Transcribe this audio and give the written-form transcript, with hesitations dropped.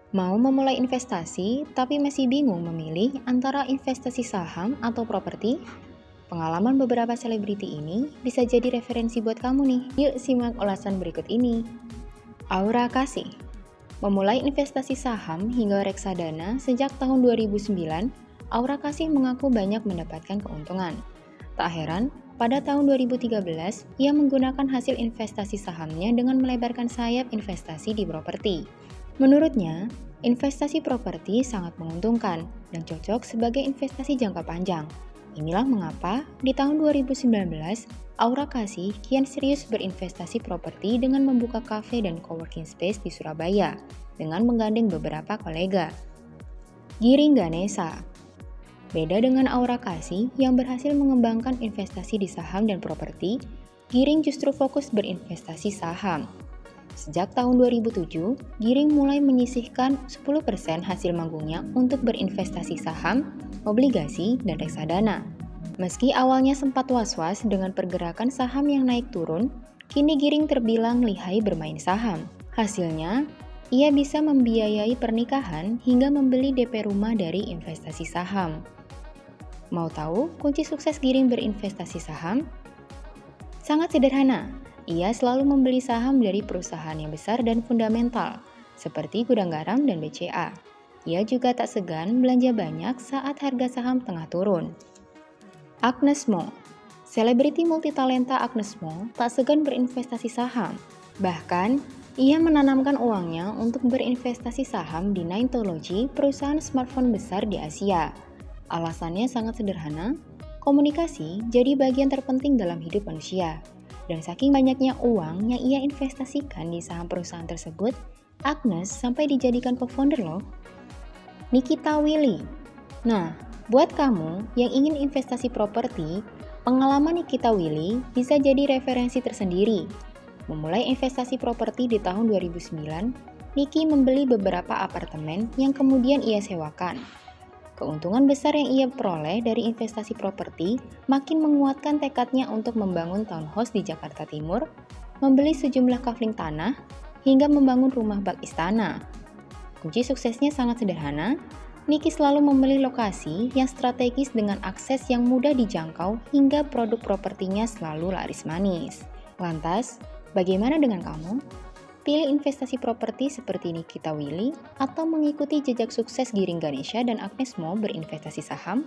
Mau memulai investasi tapi masih bingung memilih antara investasi saham atau properti? Pengalaman beberapa selebriti ini bisa jadi referensi buat kamu nih. Yuk simak ulasan berikut ini. Aura Kasih memulai investasi saham hingga reksadana sejak tahun 2009, Aura Kasih mengaku banyak mendapatkan keuntungan. Tak heran, pada tahun 2013, ia menggunakan hasil investasi sahamnya dengan melebarkan sayap investasi di properti. Menurutnya, investasi properti sangat menguntungkan dan cocok sebagai investasi jangka panjang. Inilah mengapa di tahun 2019, Aura Kasih kian serius berinvestasi properti dengan membuka kafe dan coworking space di Surabaya dengan menggandeng beberapa kolega. Giring Ganesa. Beda dengan Aura Kasih yang berhasil mengembangkan investasi di saham dan properti, Giring justru fokus berinvestasi saham. Sejak tahun 2007, Giring mulai menyisihkan 10% hasil manggungnya untuk berinvestasi saham, obligasi, dan reksadana. Meski awalnya sempat was-was dengan pergerakan saham yang naik turun, kini Giring terbilang lihai bermain saham. Hasilnya, ia bisa membiayai pernikahan hingga membeli DP rumah dari investasi saham. Mau tahu kunci sukses Giring berinvestasi saham? Sangat sederhana. Ia selalu membeli saham dari perusahaan yang besar dan fundamental, seperti Gudang Garam dan BCA. Ia juga tak segan belanja banyak saat harga saham tengah turun. Agnes Mo. Selebriti multitalenta Agnes Mo tak segan berinvestasi saham. Bahkan, ia menanamkan uangnya untuk berinvestasi saham di Nintology, perusahaan smartphone besar di Asia. Alasannya sangat sederhana, komunikasi jadi bagian terpenting dalam hidup manusia. Dan saking banyaknya uang yang ia investasikan di saham perusahaan tersebut, Agnes sampai dijadikan co-founder loh. Nikita Willy. Nah, buat kamu yang ingin investasi properti, pengalaman Nikita Willy bisa jadi referensi tersendiri. Memulai investasi properti di tahun 2009, Niki membeli beberapa apartemen yang kemudian ia sewakan. Keuntungan besar yang ia peroleh dari investasi properti makin menguatkan tekadnya untuk membangun townhouse di Jakarta Timur, membeli sejumlah kafling tanah, hingga membangun rumah bak istana. Kunci suksesnya sangat sederhana, Niki selalu memilih lokasi yang strategis dengan akses yang mudah dijangkau hingga produk propertinya selalu laris manis. Lantas, bagaimana dengan kamu? Pilih investasi properti seperti Nikita Willy atau mengikuti jejak sukses Giring Ganesha dan Agnes Mo berinvestasi saham?